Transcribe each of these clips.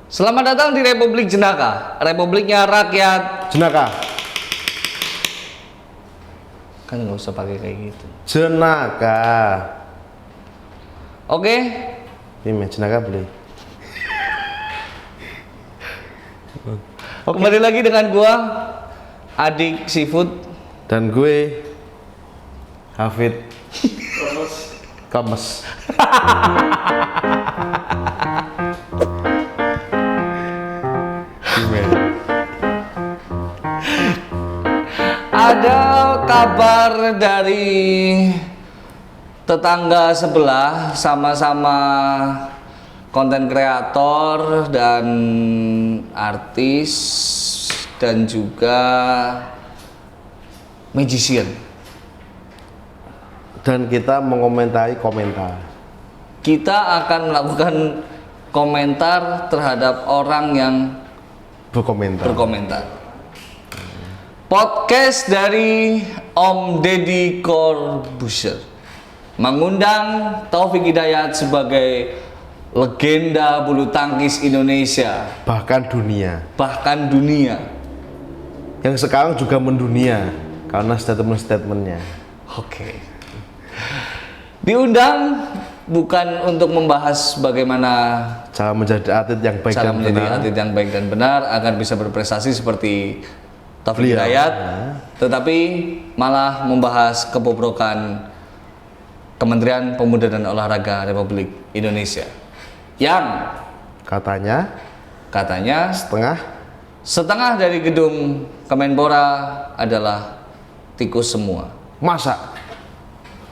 Selamat datang di Republik Jenaka, Republiknya Rakyat Jenaka. Kan nggak usah pakai kayak gitu. Jenaka. Oke. Ini jenaka beli. Kembali lagi dengan gua Adik Seafood Dan gue Hafid Kames. Ada kabar dari tetangga sebelah, sama-sama konten kreator dan artis dan juga magician. Dan kita mengomentari komentar. Kita akan melakukan komentar terhadap orang yang berkomentar. Podcast dari Om Deddy Corbuzier mengundang Taufik Hidayat sebagai legenda bulu tangkis Indonesia, Bahkan dunia. Yang sekarang juga mendunia karena statement-statementnya. Oke. Diundang bukan untuk membahas bagaimana Cara menjadi atlet yang baik cara dan menjadi benar. atlet yang baik dan benar agar bisa berprestasi seperti Taufik Beliau, Hidayat, ya. tetapi malah membahas kebobrokan Kementerian Pemuda dan Olahraga Republik Indonesia yang katanya setengah dari gedung Kemenpora adalah tikus semua. Masa?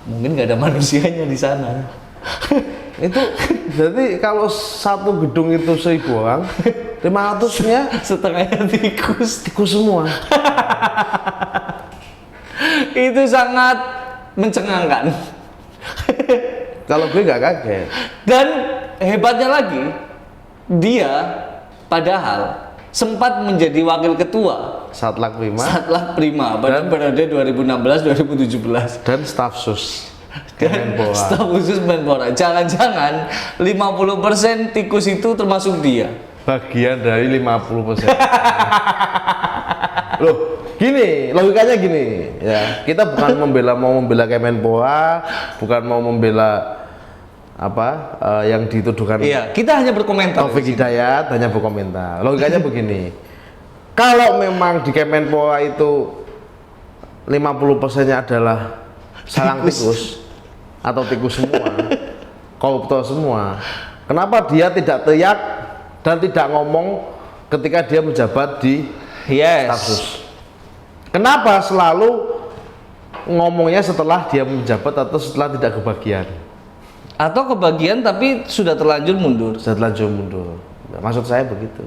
Mungkin nggak ada manusianya di sana. Itu jadi kalau satu gedung itu 1.000 orang, 500-nya Setengahnya tikus. semua. Itu sangat mencengangkan. Kalau gue nggak kaget. Dan hebatnya lagi, dia padahal sempat menjadi wakil ketua Satlak Prima Satlak Prima pada periode 2016-2017 dan staf sus dan Kemenpora. staf khusus Menpora. Jangan-jangan 50% tikus itu termasuk dia. Bagian dari 50%. Loh, gini, logikanya gini, ya. Kita bukan mau membela Kemenpora, bukan mau membela yang dituduhkan. Iya, kita hanya berkomentar. Taufik di sini. Hidayat hanya berkomentar. Logikanya begini. Kalau memang di Kemenpora itu 50%-nya adalah sarang tikus atau tikus semua, koruptor semua, kenapa dia tidak teriak dan tidak ngomong ketika dia menjabat di staf sus? Kenapa selalu ngomongnya setelah dia menjabat atau setelah tidak kebagian? Atau kebagian tapi sudah terlanjur mundur. Setelah terlanjur mundur. Maksud saya begitu.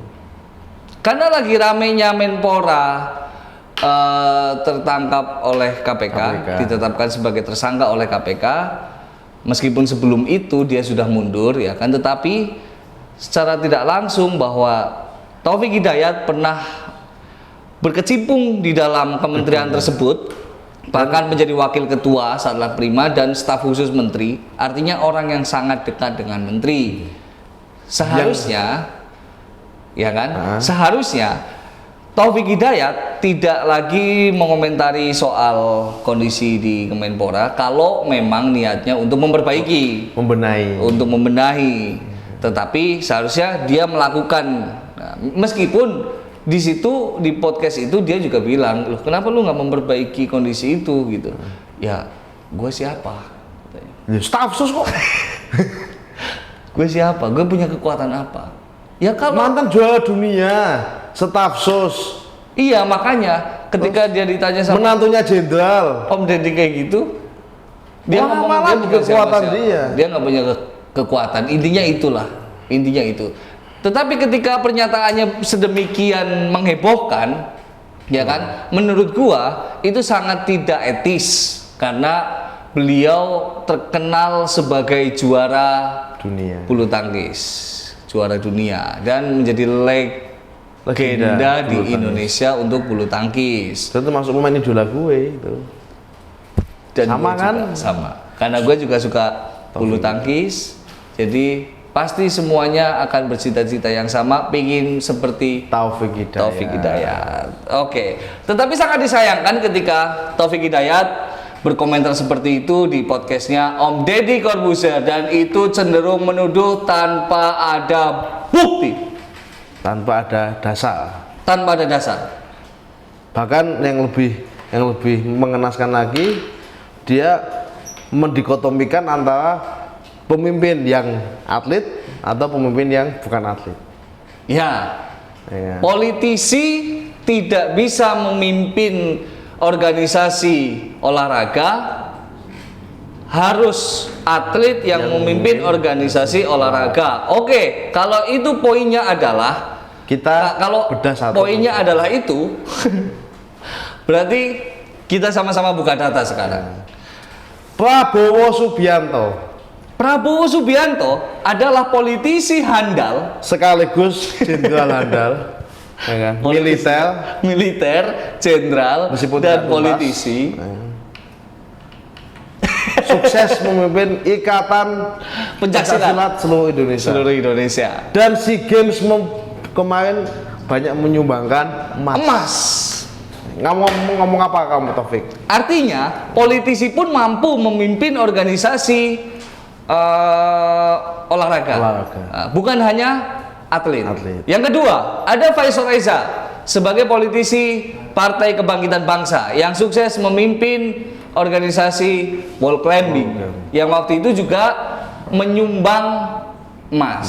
Karena lagi ramenya Menpora tertangkap oleh KPK, ditetapkan sebagai tersangka oleh KPK. Meskipun sebelum itu dia sudah mundur, ya kan, tetapi secara tidak langsung bahwa Taufik Hidayat pernah berkecimpung di dalam kementerian tersebut, bahkan menjadi wakil ketua Satlak Prima dan staf khusus menteri, artinya orang yang sangat dekat dengan menteri. Seharusnya, ya kan, seharusnya Taufik Hidayat tidak lagi mengomentari soal kondisi di Kemenpora kalau memang niatnya untuk membenahi. Tetapi seharusnya dia melakukan, nah, meskipun di situ di podcast itu dia juga bilang, loh kenapa lu nggak memperbaiki kondisi itu gitu? Ya, gue siapa? Staf sus kok. Gue siapa? Gue punya kekuatan apa? Ya kalau Mantan juara dunia, staf sus. Iya, makanya ketika dia ditanya sama Menantunya jenderal. Om Deddy kayak gitu, dia ngomong malah dia bukan kekuatan siapa-siapa. Dia nggak punya kekuatan. Intinya itulah. Intinya itu. Tetapi ketika pernyataannya sedemikian menghebohkan, ya kan? Menurut gua itu sangat tidak etis karena beliau terkenal sebagai juara Dunia. bulu tangkis, juara dunia dan menjadi legenda di Indonesia untuk bulu tangkis. Itu termasuk pemain idola gue itu. Dan Sama gue kan? juga sama. Karena gue juga suka bulu tangkis. Jadi pasti semuanya akan bercita-cita yang sama, pingin seperti Taufik Hidayat. Taufik Hidayat. Oke. Tetapi sangat disayangkan ketika Taufik Hidayat berkomentar seperti itu di podcastnya Om Deddy Corbuzier, dan itu cenderung menuduh tanpa ada bukti, Tanpa ada dasar. tanpa ada dasar. Bahkan yang lebih mengenaskan lagi, dia mendikotomikan antara pemimpin yang atlet atau pemimpin yang bukan atlet. Ya, Ya. politisi tidak bisa memimpin organisasi olahraga, harus atlet yang memimpin organisasi olahraga. Oke, kalau itu poinnya adalah kalau bedah satu. poinnya adalah itu, berarti kita sama-sama buka data sekarang. Prabowo Subianto Prabowo Subianto adalah politisi handal, sekaligus jenderal handal, ya kan? militer, jenderal, Meskipun dan tidak tuntas. politisi. Sukses memimpin Ikatan Pencaksilat seluruh Indonesia. seluruh Indonesia. Dan SEA Games kemarin banyak menyumbangkan emas. Emas. Ngomong apa kamu, Taufik? Artinya politisi pun mampu memimpin organisasi olahraga. Bukan hanya atlet. Yang kedua, ada Faisal Reza sebagai politisi Partai Kebangkitan Bangsa yang sukses memimpin organisasi wall climbing yang waktu itu juga menyumbang emas.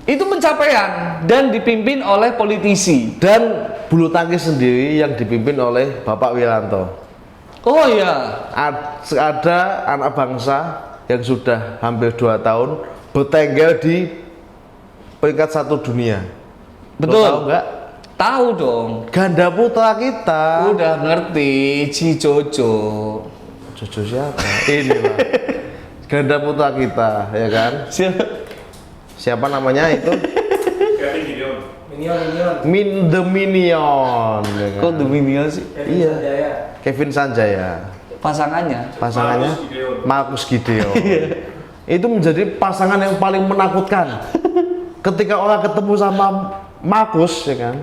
Itu pencapaian dan dipimpin oleh politisi. Dan bulu tangkis sendiri yang dipimpin oleh Bapak Wiranto. Oh iya, Ada anak bangsa yang sudah hampir 2 tahun bertengger di peringkat 1 dunia. betul. Lo tahu nggak? Tahu dong. Ganda putra kita. Udah ngerti, Ci Jojo. Jojo siapa? Inilah. Ganda putra kita, ya kan? Siapa namanya itu? The Minion. Ya kan? Kok Dominion sih? Iya. Kevin Sanjaya. Pasangannya. Marcus Gideon. Itu menjadi pasangan yang paling menakutkan. Ketika orang ketemu sama Marcus, ya kan?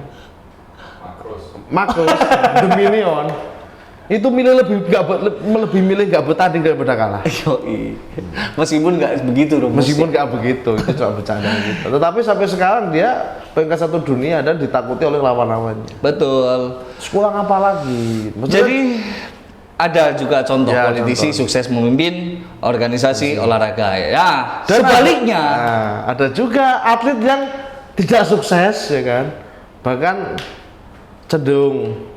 Marcus, The Minion. Itu lebih milih nggak bertanding daripada kalah. Yoi. Meskipun nggak begitu dong. Meskipun nggak begitu, itu cuma bercanda gitu. Tetapi sampai sekarang dia peringkat 1 dunia dan ditakuti oleh lawan-lawannya. Betul. Kurang apa lagi? Maksudnya, Jadi ada juga contoh Ya, politisi contoh. sukses memimpin organisasi olahraga. Ya, dan sebaliknya. ada juga atlet yang tidak sukses, ya kan? Bahkan cenderung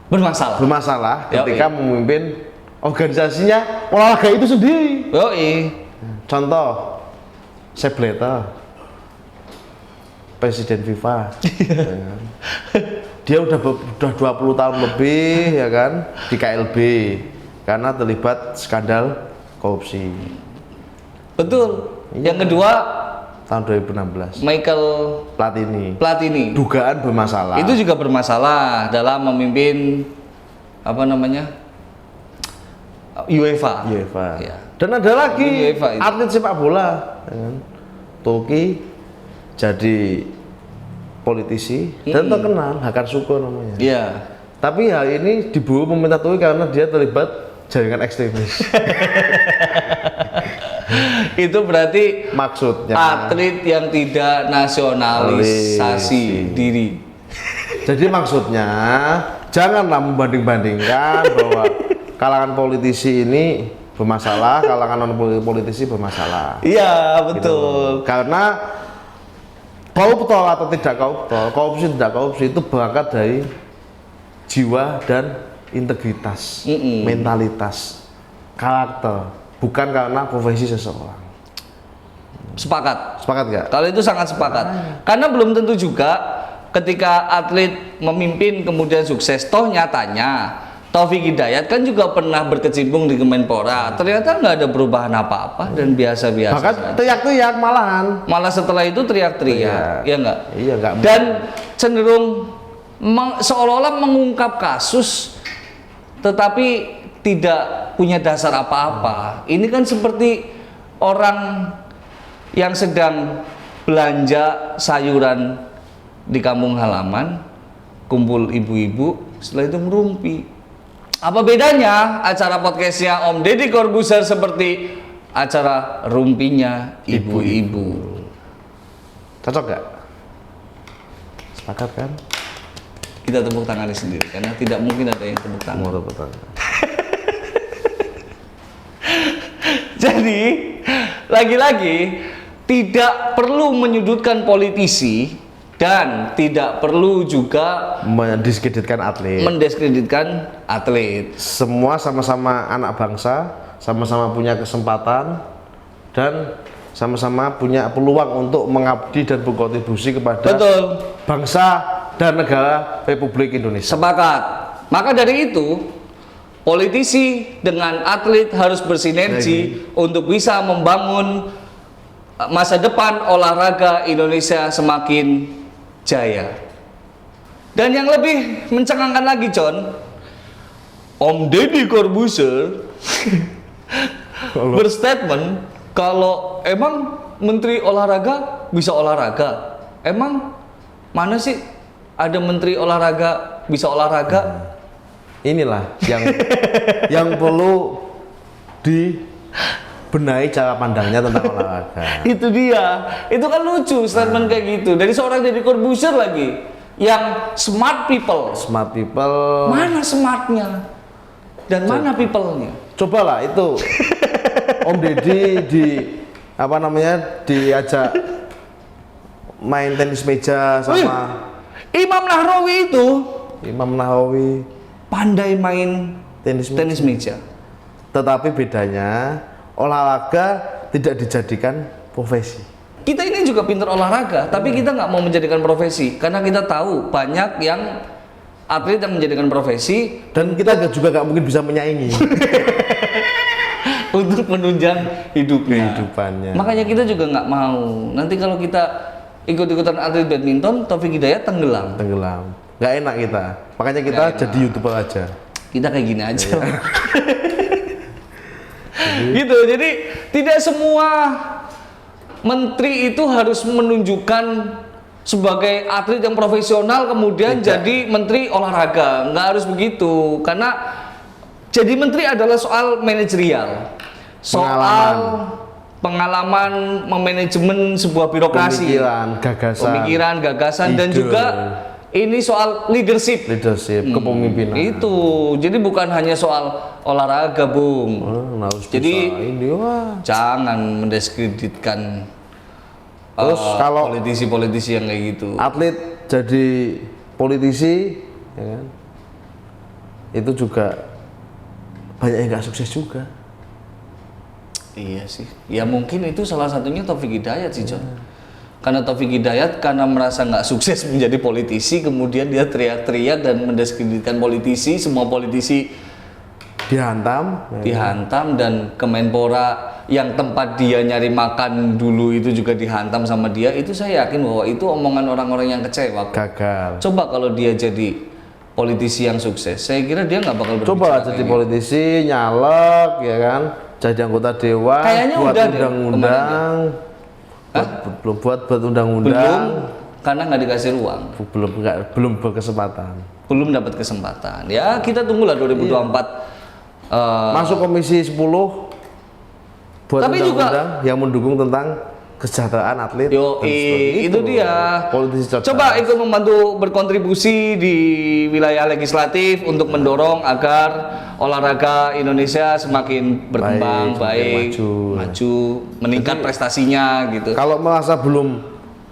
bermasalah Yoi. ketika memimpin organisasinya olahraga itu sendiri. Yoi. Contoh, Sepp Blatter, presiden FIFA. Ya kan? Dia udah 20 tahun lebih, ya kan, di KLB karena terlibat skandal korupsi. Betul. Iya. Yang kedua, Tahun 2016. Michael Platini. Dugaan bermasalah. Itu juga bermasalah dalam memimpin apa namanya? UEFA. Ya. Dan ada lagi UEFA itu. atlet sepak bola, ya kan? Turki jadi politisi dan terkenal, Hakan Suko namanya. Iya. Tapi hal ini diburu pemerintah Turki karena dia terlibat jaringan ekstremis. Itu berarti Maksudnya atlet yang tidak nasionalisasi diri. Jadi maksudnya janganlah membanding-bandingkan bahwa kalangan politisi ini bermasalah, kalangan non politisi bermasalah. Iya, Gitu. betul. Karena koruptor atau tidak koruptor, korupsi tidak korupsi itu berangkat dari jiwa dan integritas, mentalitas, karakter, bukan karena profesi seseorang. Sepakat. Sepakat nggak? Kalau itu sangat sepakat. Karena belum tentu juga ketika atlet memimpin kemudian sukses, toh nyatanya Taufik Hidayat kan juga pernah berkecimpung di Kemenpora. Ternyata nggak ada perubahan apa-apa dan biasa-biasa. Bahkan saja. teriak-teriak malahan. Malah setelah itu teriak-teriak, ya nggak? Iya nggak. Dan cenderung seolah-olah mengungkap kasus, tetapi tidak punya dasar apa-apa. Ini kan seperti orang yang sedang belanja sayuran di kampung halaman, kumpul ibu-ibu, setelah itu merumpi. Apa bedanya acara podcastnya Om Deddy Corbuzier seperti acara rumpinya ibu-ibu? Cocok gak? Sepakat kan? Kita tepuk tangan sendiri karena tidak mungkin ada yang tepuk tangan. Mau tepuk tangan. Jadi lagi-lagi tidak perlu menyudutkan politisi dan tidak perlu juga mendiskreditkan atlet. Semua sama-sama anak bangsa, sama-sama punya kesempatan dan sama-sama punya peluang untuk mengabdi dan berkontribusi kepada bangsa dan negara Republik Indonesia. Sepakat. Maka dari itu, politisi dengan atlet harus bersinergi untuk bisa membangun masa depan olahraga Indonesia semakin jaya. Dan yang lebih mencengangkan lagi, John, Om Deddy Corbuzier berstatement kalau emang Menteri Olahraga bisa olahraga. Emang mana sih ada Menteri Olahraga bisa olahraga? Inilah yang perlu dibenahi cara pandangnya tentang olahraga. Itu dia. Itu kan lucu statement kayak gitu dari seorang Deddy Corbuzier lagi yang smart people. Smart people. Mana smartnya? Dan mana people-nya? Cobalah itu Om Deddy diajak main tenis meja sama Imam Nahrawi pandai main tenis meja. Tetapi bedanya olahraga tidak dijadikan profesi. Kita ini juga pintar olahraga, tapi kita nggak mau menjadikan profesi karena kita tahu banyak yang atlet yang menjadikan profesi dan kita juga nggak mungkin bisa menyaingi untuk menunjang kehidupannya. Makanya kita juga nggak mau. Nanti kalau kita ikut-ikutan atlet badminton, Taufik Hidayat tenggelam. Nggak enak kita. Makanya kita jadi YouTuber aja. Kita kayak gini aja. Gitu. Jadi tidak semua menteri itu harus menunjukkan sebagai atlet yang profesional kemudian jadi menteri olahraga. Nggak harus begitu. Karena jadi menteri adalah soal manajerial. Soal pengalaman memanajemen sebuah birokrasi, pemikiran, gagasan, dan juga ini soal leadership, kepemimpinan. Itu, jadi bukan hanya soal olahraga, Bung. Jadi jangan mendiskreditkan kalau politisi-politisi yang kayak gitu. Atlet jadi politisi, ya kan? Itu juga banyak yang nggak sukses juga. Iya sih, ya mungkin itu salah satunya Taufik Hidayat sih, John. Karena Taufik Hidayat karena merasa nggak sukses menjadi politisi, kemudian dia teriak-teriak dan mendiskreditkan politisi, semua politisi dihantam dan Kemenpora yang tempat dia nyari makan dulu itu juga dihantam sama dia. Itu saya yakin bahwa itu omongan orang-orang yang kecewa. Gagal. Coba kalau dia jadi politisi yang sukses, saya kira dia nggak bakal berbicara. Coba jadi politisi, nyalek, ya kan? Jadi anggota dewan, kayaknya buat udah undang-undang, buat undang-undang, karena nggak dikasih ruang, belum berkesempatan, belum dapat kesempatan. Ya kita tunggulah 2024 masuk komisi 10 buat tapi undang-undang yang mendukung tentang kesejahteraan atlet. Itu dia. Politisi cerdas. Coba ikut membantu berkontribusi di wilayah legislatif untuk mendorong agar olahraga Indonesia semakin berkembang, baik, maju, meningkat prestasinya gitu. Kalau merasa belum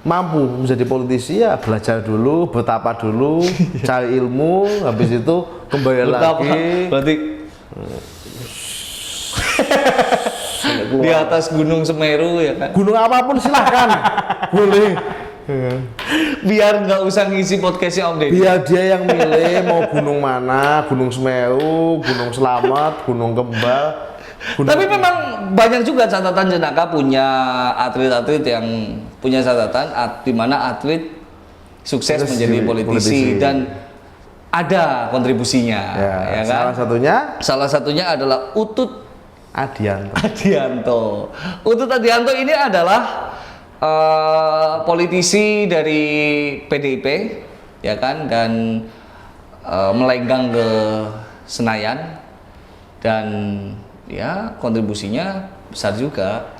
mampu menjadi politisi ya belajar dulu, bertapa dulu, cari ilmu, habis itu kembali lagi. Berarti di atas Gunung Semeru ya kan? Gunung apapun silahkan, boleh. Biar nggak usah ngisi podcastnya Om Deddy. Biar dia yang milih mau gunung mana, Gunung Semeru, Gunung Selamat, Gunung Kembal. Tapi memang banyak juga catatan Jenaka punya atlet-atlet yang punya catatan di mana atlet sukses menjadi politisi dan ada kontribusinya. Ya kan? Salah satunya adalah Utut Adianto. Adianto. Utut Adianto ini adalah politisi dari PDIP, ya kan, dan melenggang ke Senayan, dan ya kontribusinya besar juga.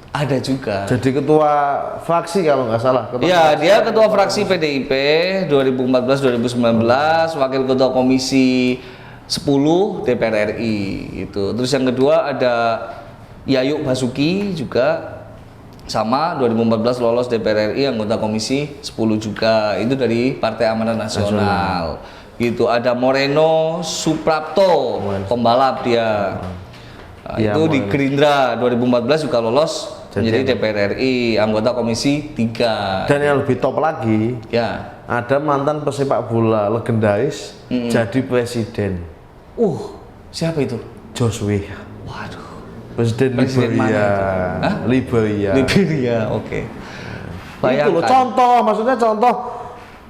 Ada juga. Jadi ketua fraksi kalau nggak salah. Ya, dia ketua fraksi PDIP 2014-2019, wakil ketua komisi 10 DPR RI itu. Terus yang kedua ada Yayuk Basuki juga sama 2014 lolos DPR RI anggota komisi 10 juga. Itu dari Partai Amanat Nasional. Gitu. Ada Moreno Suprapto, pembalap dia. Nah, Ya, itu di Gerindra 2014 juga lolos menjadi DPR RI anggota komisi 3. Dan yang lebih top lagi, Ya. ada mantan pesepak bola legendaris jadi presiden. Siapa itu? Joshua. Waduh. Presiden Presiden mana Liberia. itu? Hah? Liberia. Liberia, oke. Itu loh contoh, maksudnya contoh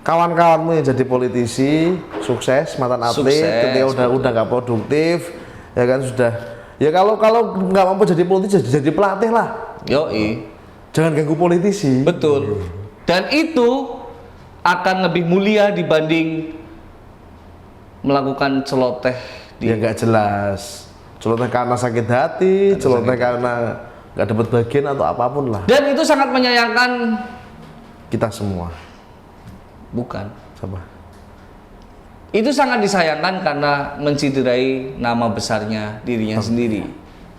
kawan-kawanmu yang jadi politisi sukses, mantan atlet, Sukses, ketika udah nggak produktif, ya kan sudah. Ya kalau nggak mampu jadi politisi, jadi pelatih lah. Yoi. Jangan ganggu politisi. Betul. Dan itu akan lebih mulia dibanding melakukan celoteh Ya nggak jelas. Celoteh karena sakit hati, celoteh karena nggak dapat bagian atau apapun lah. Dan itu sangat menyayangkan. Kita semua. Bukan. Sama. Itu sangat disayangkan karena menciderai nama besarnya dirinya sendiri.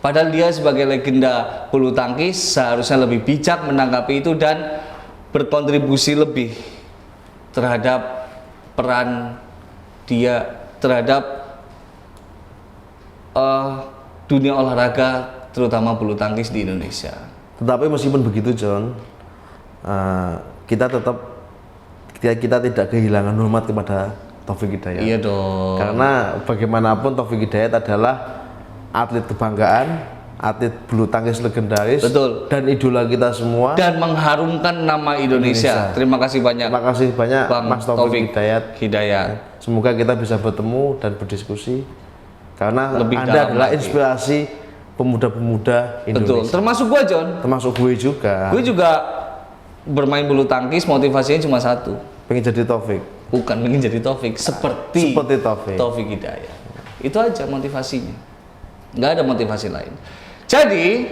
Padahal dia sebagai legenda bulu tangkis seharusnya lebih bijak menanggapi itu dan berkontribusi lebih terhadap peran dia terhadap dunia olahraga, terutama bulu tangkis di Indonesia. Tetapi meskipun begitu John, kita tidak kehilangan hormat kepada Taufik Hidayat. Iya dong. Karena bagaimanapun Taufik Hidayat adalah atlet kebanggaan, atlet bulu tangkis legendaris, Betul. dan idola kita semua. Dan mengharumkan nama Indonesia. Terima kasih banyak. Terima kasih banyak Bang Mas Taufik Hidayat. Semoga kita bisa bertemu dan berdiskusi karena Lebih Anda dalam adalah lagi. inspirasi pemuda-pemuda Betul. Indonesia. Termasuk gua, John. Termasuk gue juga. Gue juga bermain bulu tangkis, motivasinya cuma satu. Pengen jadi Taufik. Bukan ingin jadi Taufik, seperti Taufik. Taufik Hidayat. Itu aja motivasinya. Nggak ada motivasi lain. Jadi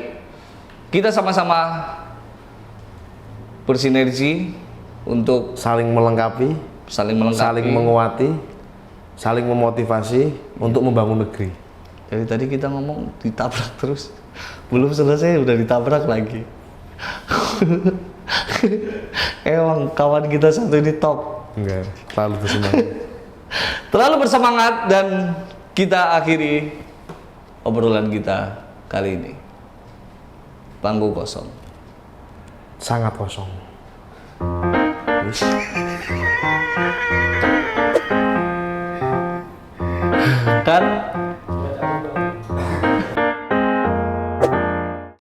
kita sama-sama bersinergi untuk Saling melengkapi, saling saling menguati, saling memotivasi untuk membangun negeri. Dari tadi kita ngomong ditabrak terus, belum selesai udah ditabrak lagi. Emang kawan kita satu ini top. Enggak, terlalu bersemangat. Terlalu bersemangat dan kita akhiri obrolan kita kali ini. Bangku kosong. Sangat kosong. Yes.